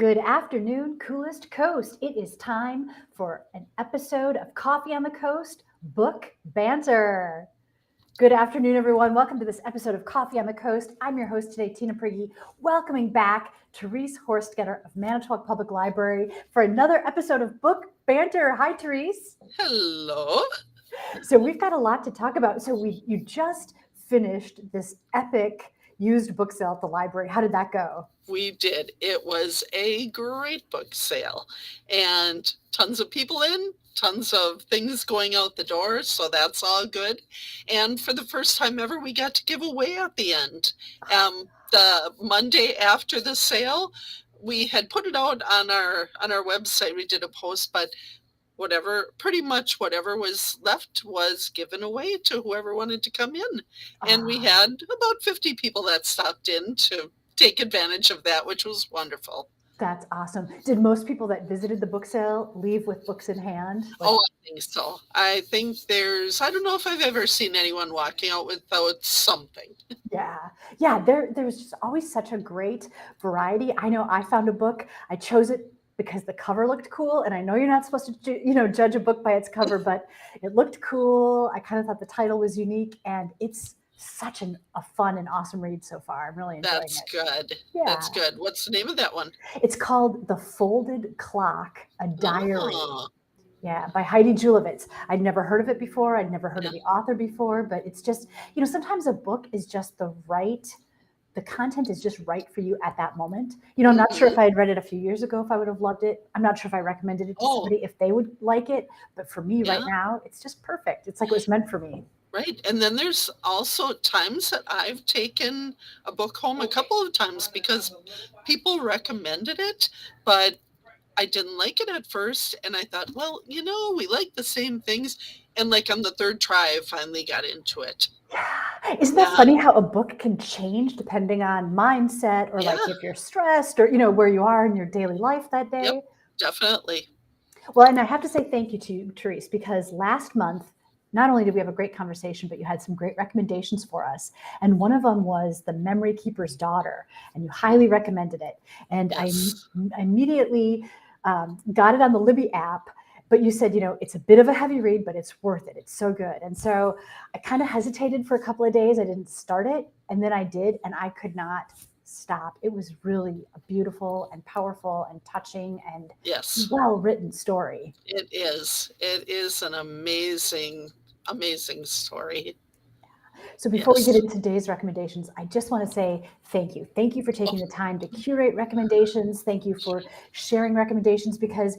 Good afternoon, Coolest Coast. It is time for an episode of Coffee on the Coast, Book Banter. Good afternoon, everyone. Welcome to this episode of Coffee on the Coast. I'm your host today, Tina Prigge, welcoming back Therese Horstketter of Manitowoc Public Library for another episode of Book Banter. Hi, Therese. Hello. So we've got a lot to talk about. So you just finished this epic used book sale at the library. How did that go? We did. It was a great book sale and tons of people in, tons of things going out the door. So that's all good. And for the first time ever, we got to give away at the end. The Monday after the sale, we had put it out on our website. We did a post, but pretty much whatever was left was given away to whoever wanted to come in. And we had about 50 people that stopped in to take advantage of that, which was wonderful. That's awesome. Did most people that visited the book sale leave with books in hand? I think so. I think I don't know if I've ever seen anyone walking out without something. Yeah. There's just always such a great variety. I know I found a book. I chose it because the cover looked cool. And I know you're not supposed to, judge a book by its cover, but it looked cool. I kind of thought the title was unique, and it's such a fun and awesome read so far. I'm really enjoying it. That's good. Yeah. That's good. What's the name of that one? It's called The Folded Clock, a Diary. Yeah, by Heidi Julavitz. I'd never heard of it before. I'd never heard of the author before, but it's just, sometimes a book is just the content is just right for you at that moment. I'm not sure if I had read it a few years ago, if I would have loved it. I'm not sure if I recommended it to somebody, if they would like it. But for me right now, it's just perfect. It's like it was meant for me. Right. And then there's also times that I've taken a book home a couple of times because people recommended it, but I didn't like it at first. And I thought, well, we like the same things. And like on the third try, I finally got into it. Yeah. Isn't that funny how a book can change depending on mindset or like if you're stressed or, where you are in your daily life that day? Yep, definitely. Well, and I have to say thank you to you, Therese, because last month, not only did we have a great conversation, but you had some great recommendations for us. And one of them was The Memory Keeper's Daughter, and you highly recommended it. And yes. I immediately got it on the Libby app, but you said, it's a bit of a heavy read, but it's worth it. It's so good. And so I kind of hesitated for a couple of days. I didn't start it, and then I did, and I could not stop. It was really a beautiful and powerful and touching and well-written story. It is. It is an amazing story. So before we get into today's recommendations, I just want to say thank you. Thank you for taking the time to curate recommendations. Thank you for sharing recommendations because,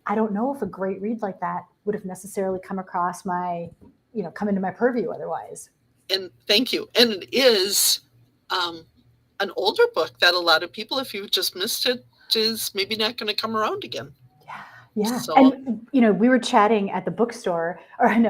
I don't know if a great read like that would have necessarily come across come into my purview otherwise. And thank you. And it is an older book that a lot of people, if you've just missed it, is maybe not going to come around again. Yeah. So, and, we were chatting at the bookstore, at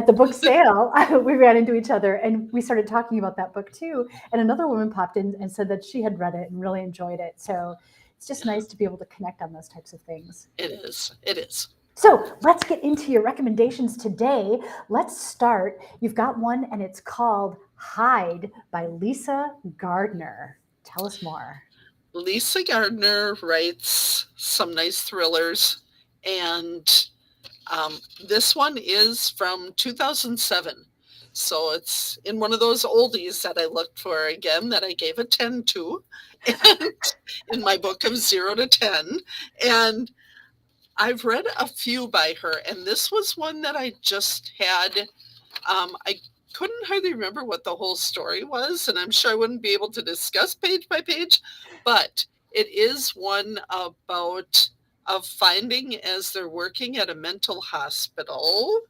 the book sale, we ran into each other and we started talking about that book too. And another woman popped in and said that she had read it and really enjoyed it. So it's just nice to be able to connect on those types of things. It is. It is. So let's get into your recommendations today. Let's start. You've got one and it's called Hide by Lisa Gardner. Tell us more. Lisa Gardner writes some nice thrillers, and this one is from 2007. So it's in one of those oldies that I looked for again that I gave a 10 to, and in my book of 0 to 10. And I've read a few by her, and this was one that I just had. I couldn't hardly remember what the whole story was, and I'm sure I wouldn't be able to discuss page by page, but it is one about a finding as they're working at a mental hospital.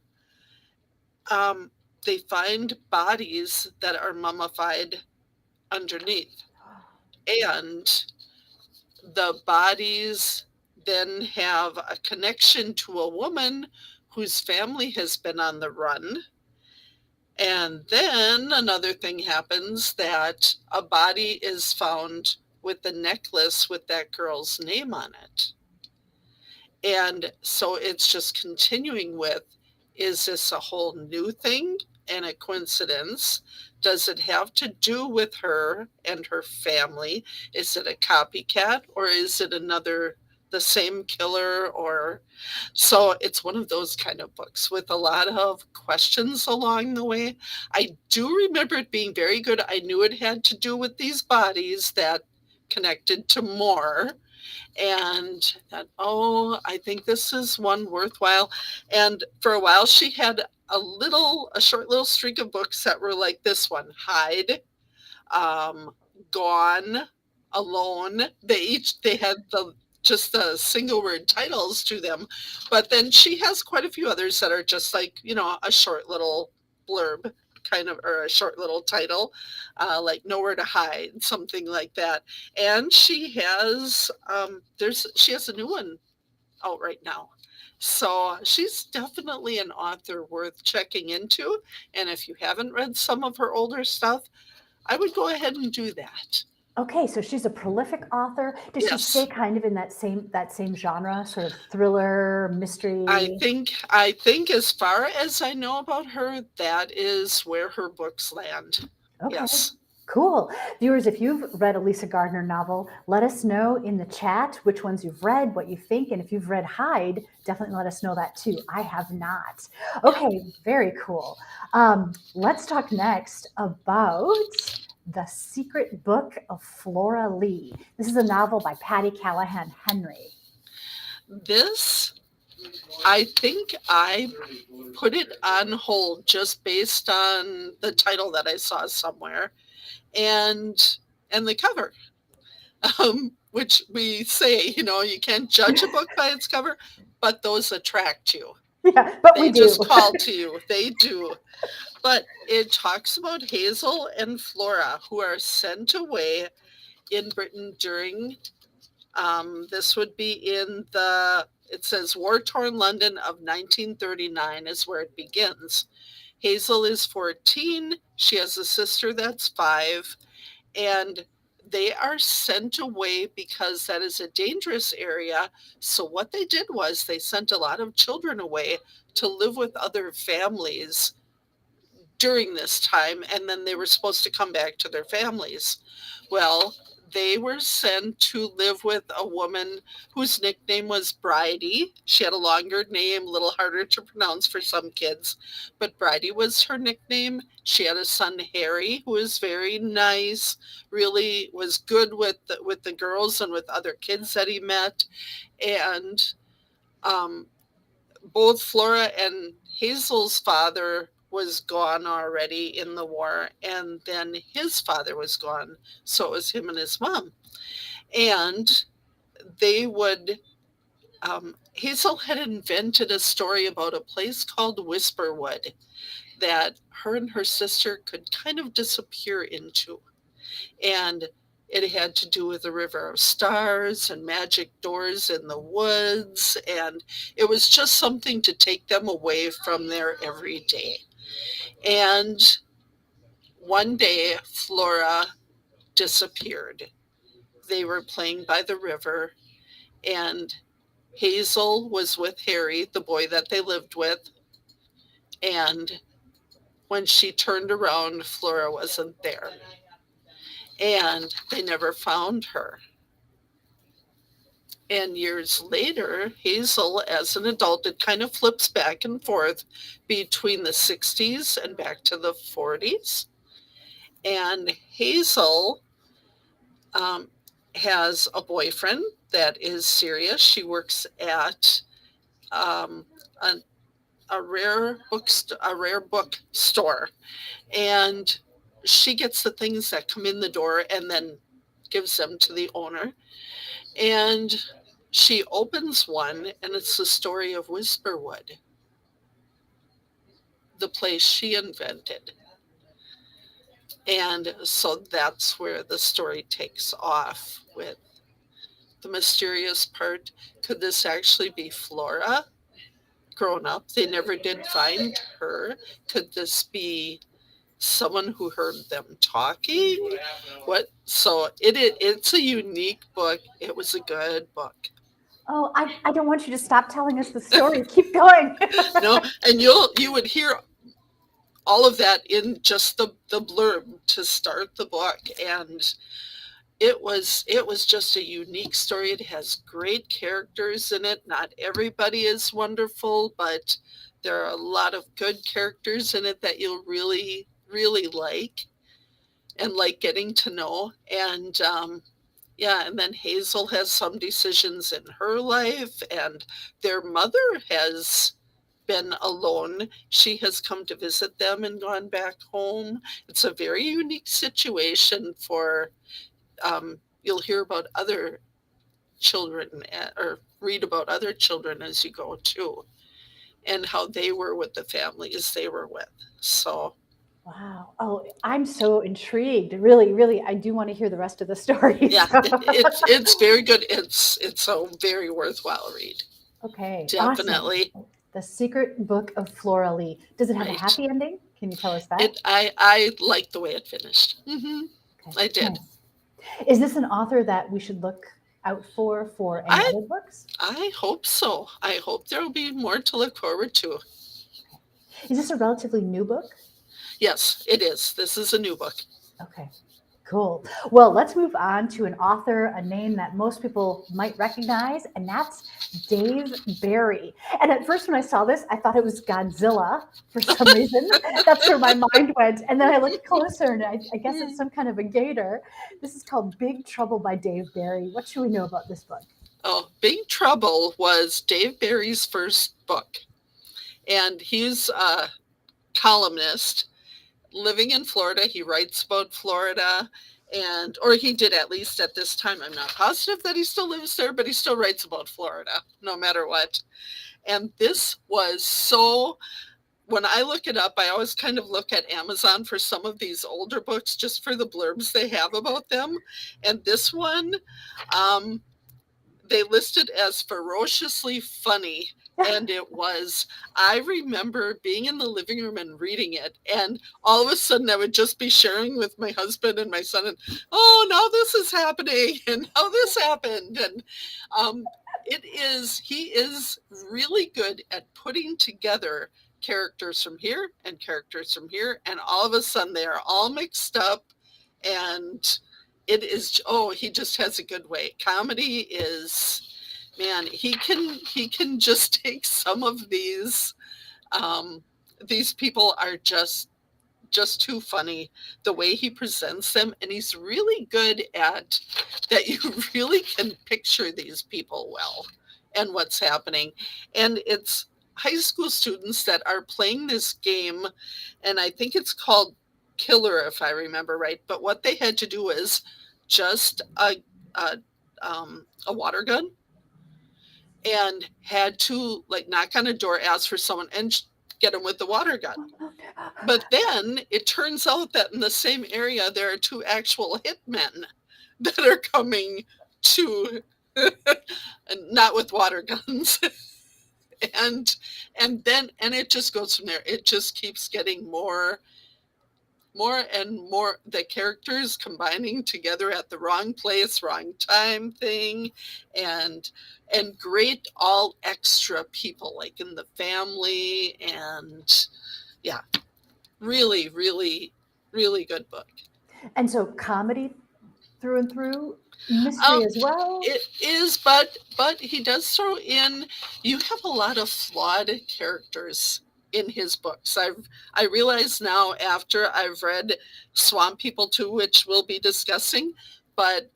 They find bodies that are mummified underneath, and the bodies then have a connection to a woman whose family has been on the run. And then another thing happens, that a body is found with the necklace with that girl's name on it. And so it's just continuing with Is this a whole new thing and a coincidence? Does it have to do with her and her family? Is it a copycat, or is it the same killer? Or so it's one of those kind of books with a lot of questions along the way. I do remember it being very good. I knew it had to do with these bodies that connected to more, and thought, oh, I think this is one worthwhile. And for a while, she had a short little streak of books that were like this one, Hide, um, Gone, Alone. They had just the single word titles to them, but then she has quite a few others that are just like, a short little blurb kind of, or a short little title, like Nowhere to Hide, something like that. And she has a new one out right now. So she's definitely an author worth checking into. And if you haven't read some of her older stuff, I would go ahead and do that. Okay, so she's a prolific author. Does she stay Yes. kind of in that same genre, sort of thriller, mystery? I think as far as I know about her, that is where her books land. Okay, Yes. cool. Viewers, if you've read a Lisa Gardner novel, let us know in the chat which ones you've read, what you think, and if you've read Hyde, definitely let us know that too. I have not. Okay, very cool. Let's talk next about The Secret Book of Flora Lee. This is a novel by Patty Callahan Henry. This, I think I put it on hold just based on the title that I saw somewhere, and the cover, which we say, you can't judge a book by its cover, but those attract you. Yeah, but we They do. just call to you. They do. But it talks about Hazel and Flora, who are sent away in Britain during, this would be it says war-torn London of 1939 is where it begins. Hazel is 14. She has a sister that's 5. And they are sent away because that is a dangerous area. So what they did was they sent a lot of children away to live with other families during this time, and then they were supposed to come back to their families. Well, they were sent to live with a woman whose nickname was Bridie. She had a longer name, a little harder to pronounce for some kids, but Bridie was her nickname. She had a son, Harry, who was very nice, really was good with the girls and with other kids that he met. And um, both Flora and Hazel's father was gone already in the war, and then his father was gone. So it was him and his mom. And they would, Hazel had invented a story about a place called Whisperwood that her and her sister could kind of disappear into. And it had to do with the River of Stars and magic doors in the woods. And it was just something to take them away from their everyday. And one day, Flora disappeared. They were playing by the river, and Hazel was with Harry, the boy that they lived with. And when she turned around, Flora wasn't there. And they never found her. And years later, Hazel, as an adult, it kind of flips back and forth between the 60s and back to the 40s. And Hazel has a boyfriend that is serious. She works at um, a, a rare book store, and she gets the things that come in the door and then gives them to the owner. And she opens one, and it's the story of Whisperwood, the place she invented. And so that's where the story takes off with the mysterious part. Could this actually be Flora grown up? They never did find her. Could this be someone who heard them talking? What? So it's a unique book. It was a good book. Oh, I don't want you to stop telling us the story. Keep going. No, and you would hear all of that in just the blurb to start the book. And it was just a unique story. It has great characters in it. Not everybody is wonderful, but there are a lot of good characters in it that you'll really, really like and like getting to know. And yeah, and then Hazel has some decisions in her life, and their mother has been alone. She has come to visit them and gone back home. It's a very unique situation for, you'll hear about other children or read about other children as you go too, and how they were with the families they were with. So, Wow. Oh, I'm so intrigued. Really, really, I do want to hear the rest of the story. yeah, So. it's very good. It's a very worthwhile read. Okay, awesome. Definitely. The Secret Book of Flora Lee. Does it have a Right. happy ending? Can you tell us that? I liked the way it finished. Okay, I did. nice. Is this an author that we should look out for any I other books? I hope so. I hope there will be more to look forward to. Is this a relatively new book? Yes, it is. This is a new book. Okay, cool. Well, let's move on to an author, a name that most people might recognize, and that's Dave Barry. And at first, when I saw this, I thought it was Godzilla for some reason. That's where my mind went. And then I looked closer, and I guess it's some kind of a gator. This is called Big Trouble by Dave Barry. What should we know about this book? Oh, Big Trouble was Dave Barry's first book. And he's a columnist living in Florida. He writes about Florida, and or he did, at least at this time. I'm not positive that he still lives there, but he still writes about Florida no matter what. And this was so, when I look it up, I always kind of look at Amazon for some of these older books just for the blurbs they have about them. And this one, they listed as ferociously funny. And it was. I remember being in the living room and reading it, and all of a sudden I would just be sharing with my husband and my son, and oh, now this is happening, and now this happened. And he is really good at putting together characters from here and characters from here, and all of a sudden they are all mixed up. And it is, oh, he just has a good way. Comedy is, man, he can just take some of these people are just too funny, the way he presents them. And he's really good at that. You really can picture these people well and what's happening. And it's high school students that are playing this game, and I think it's called Killer, if I remember right. But what they had to do is just a water gun, and had to like knock on a door, ask for someone, and get them with the water gun. But then it turns out that in the same area there are two actual hitmen that are coming to not with water guns. and and it just goes from there. It just keeps getting more and more, the characters combining together at the wrong place, wrong time thing. And great all extra people like in the family. And yeah, really, really, really good book. And so comedy through and through, mystery as well. It is, but he does throw in, you have a lot of flawed characters in his books. I realize now after I've read Swamp People 2, which we'll be discussing, but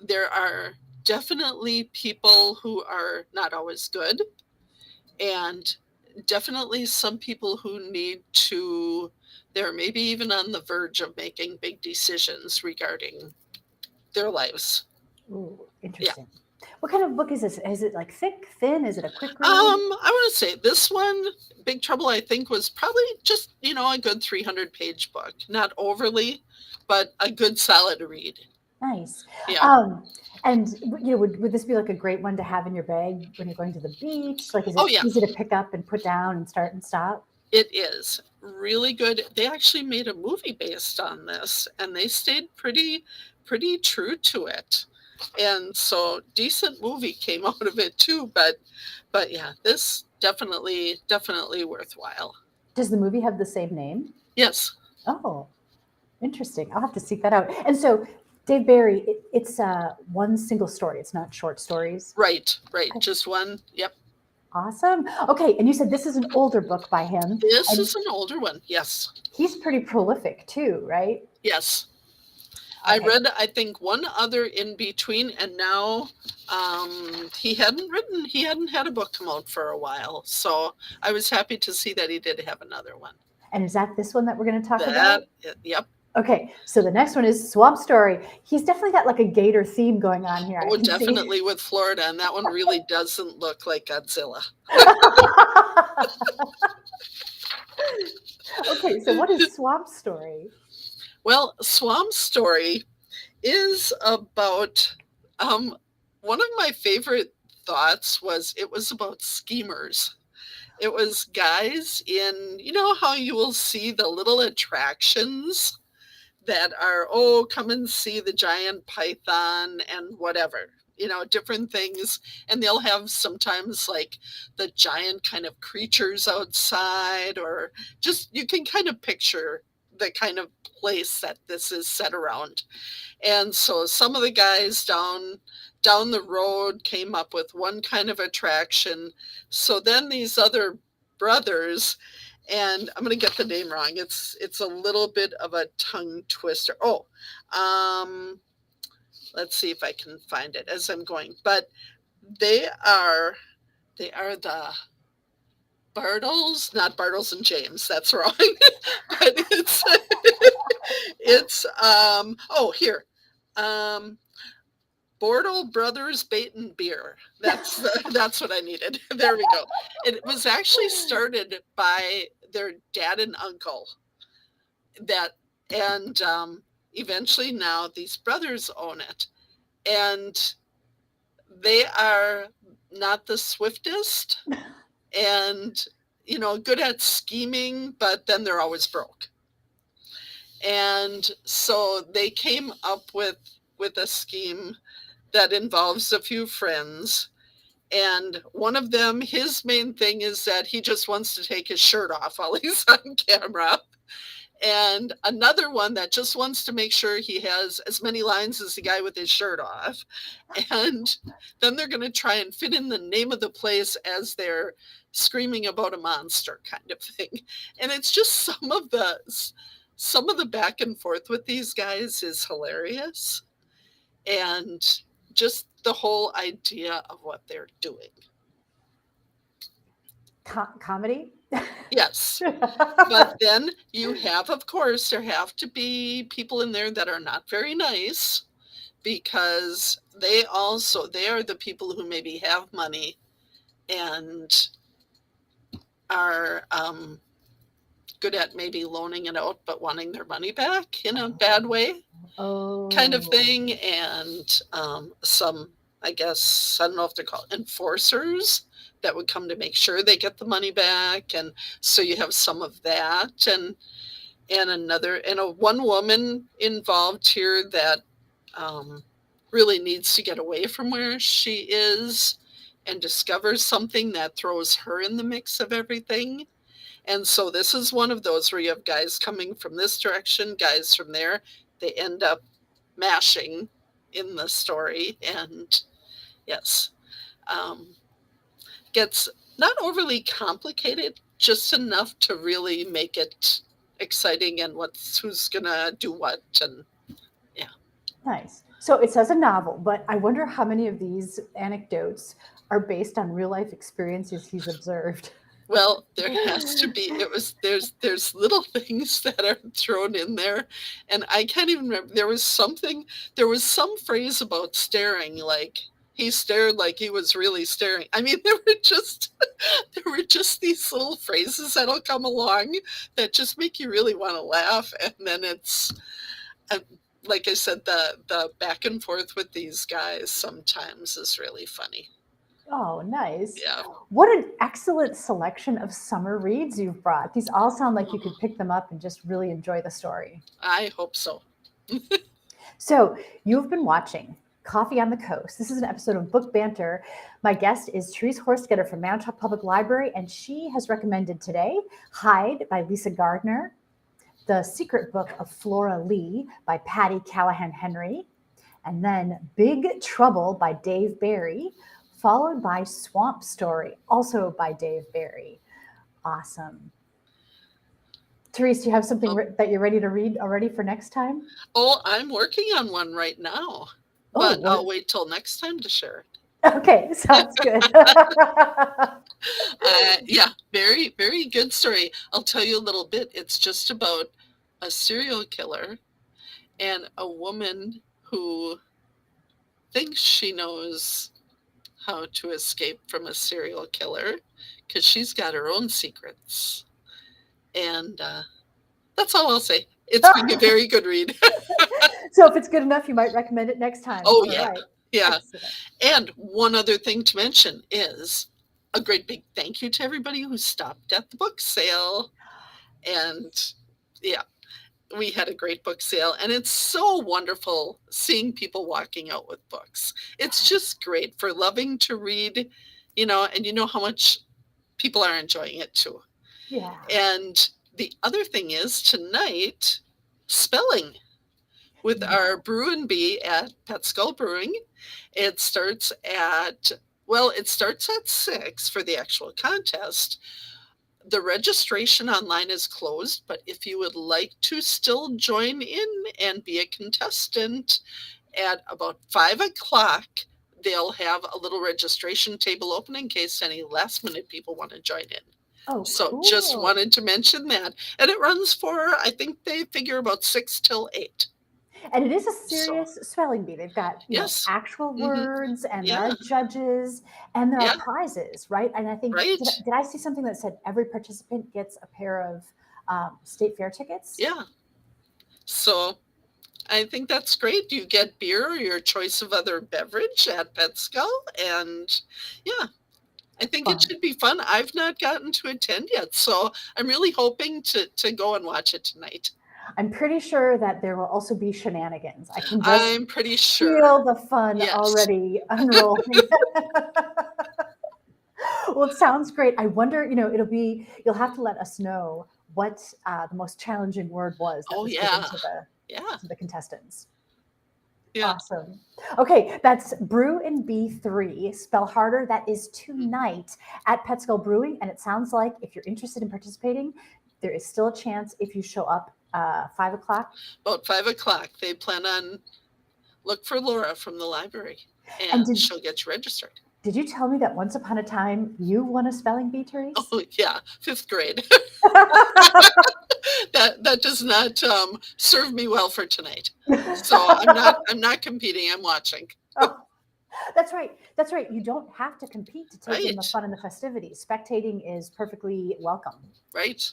there are definitely people who are not always good, and definitely some people who need to, they're maybe even on the verge of making big decisions regarding their lives. Ooh, interesting. What kind of book is this? Is it like thick, thin? Is it a quick read? I want to say this one, Big Trouble, I think was probably just, a good 300-page book. Not overly, but a good solid read. Nice. Yeah. And would this be like a great one to have in your bag when you're going to the beach? Like, is Oh, it yeah. easy to pick up and put down and start and stop? It is really good. They actually made a movie based on this, and they stayed pretty true to it. And so decent movie came out of it too, but yeah, this definitely worthwhile. Does the movie have the same name? Yes. Oh, interesting. I'll have to seek that out. And so, Dave Barry, it's one single story. It's not short stories. Right. Okay. Just one. Yep. Awesome. Okay, and you said this is an older book by him, This and is an older one. Yes. he's pretty prolific too, right? Yes. I Okay. read, I think, one other in between, and now he hadn't had a book come out for a while. So I was happy to see that he did have another one. And is that this one that we're going to talk about? Yep. Okay, so the next one is Swamp Story. He's definitely got like a gator theme going on here. Oh, definitely with Florida, and that one really doesn't look like Godzilla. Okay, so what is Swamp Story? Well, Swamp Story is about one of my favorite thoughts was it was about schemers. It was guys in, you know how you will see the little attractions that are, oh, come and see the giant python and whatever, you know, different things. And they'll have sometimes like the giant kind of creatures outside, or just you can kind of picture the kind of place that this is set around. And so some of the guys down the road came up with one kind of attraction. So then these other brothers, and I'm going to get the name wrong. It's a little bit of a tongue twister. Oh, let's see if I can find it as I'm going. But they are the Bartles, not Bartles and James. That's wrong. But it's oh, here. Bortle Brothers Bait and Beer. That's what I needed. There we go. It was actually started by their dad and uncle. And eventually now these brothers own it, and they are not the swiftest, and you know, good at scheming, but then they're always broke. And so they came up with a scheme that involves a few friends. And one of them, his main thing is that he just wants to take his shirt off while he's on camera. And another one that just wants to make sure he has as many lines as the guy with his shirt off. And then they're going to try and fit in the name of the place as they're screaming about a monster kind of thing. And it's just some of the back and forth with these guys is hilarious. And just the whole idea of what they're doing. Comedy? Yes. But then you have, of course, there have to be people in there that are not very nice, because they are the people who maybe have money and are good at maybe loaning it out but wanting their money back in a bad way. Kind of thing. And some, I guess, I don't know if they're called enforcers that would come to make sure they get the money back. And so you have some of that, and one woman involved here that really needs to get away from where she is and discovers something that throws her in the mix of everything. And so this is one of those where you have guys coming from this direction, guys from there. They end up mashing in the story. And yes, gets not overly complicated, just enough to really make it exciting and who's gonna do what. And yeah. Nice. So it says a novel, but I wonder how many of these anecdotes are based on real life experiences he's observed. Well, there has to be. There's little things that are thrown in there, and I can't even remember. There was some phrase about staring, like he stared like he was really staring. I mean, there were just these little phrases that'll come along that just make you really want to laugh, and then it's like I said, the back and forth with these guys sometimes is really funny. Oh, nice. Yeah. What an excellent selection of summer reads you've brought. These all sound like you could pick them up and just really enjoy the story. I hope so. So you've been watching Coffee on the Coast. This is an episode of Book Banter. My guest is Therese Horstketter from Manitowoc Public Library, and she has recommended today Hide by Lisa Gardner, The Secret Book of Flora Lee by Patty Callahan Henry, and then Big Trouble by Dave Barry, followed by Swamp Story, also by Dave Barry. Awesome. Therese, do you have something that you're ready to read already for next time? Oh, I'm working on one right now, but I'll wait till next time to share it. Okay, sounds good. Yeah, very, very good story. I'll tell you a little bit. It's just about a serial killer and a woman who thinks she knows how to escape from a serial killer because she's got her own secrets. And that's all I'll say. It's been a very good read. So if it's good enough, you might recommend it next time. Oh, all yeah. Right. Yeah. Excellent. And one other thing to mention is a great big thank you to everybody who stopped at the book sale. And yeah, we had a great book sale, and it's so wonderful seeing people walking out with books. It's just great for loving to read, and you know how much people are enjoying it too. Yeah. And the other thing is tonight, spelling with our Brew and Bee at Pet Skull Brewing. It starts at 6 for the actual contest. The registration online is closed, but if you would like to still join in and be a contestant, at about 5 o'clock, they'll have a little registration table open in case any last minute people want to join in. Oh, so cool. Just wanted to mention that. And it runs for, I think they figure about 6 till 8. And it is a serious spelling bee. They've got Yes. actual words, and Yeah. there are judges, and there Yeah. are prizes, right? And I think, Right. did I see something that said every participant gets a pair of state fair tickets? Yeah. So I think that's great. You get beer or your choice of other beverage at Pet Skull. And yeah, I think it should be fun. I've not gotten to attend yet, so I'm really hoping to go and watch it tonight. I'm pretty sure that there will also be shenanigans. I can just I'm pretty sure. feel the fun already unrolling. Well, it sounds great. I wonder, you'll have to let us know what the most challenging word was that was given to the contestants. Yeah. Awesome. Okay, that's Brew and Bee 3, spell harder. That is tonight at Pet Skull Brewing. And it sounds like if you're interested in participating, there is still a chance if you show up 5 o'clock. About 5 o'clock. They plan on look for Laura from the library, and she'll get you registered. Did you tell me that once upon a time you won a spelling bee, Therese? Oh, yeah, 5th grade. That does not serve me well for tonight. So I'm not competing. I'm watching. Oh, that's right. That's right. You don't have to compete to take in the fun and the festivities. Spectating is perfectly welcome. Right.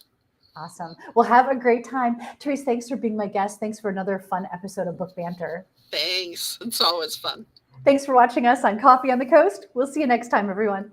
Awesome. Well, have a great time. Therese, thanks for being my guest. Thanks for another fun episode of Book Banter. Thanks. It's always fun. Thanks for watching us on Coffee on the Coast. We'll see you next time, everyone.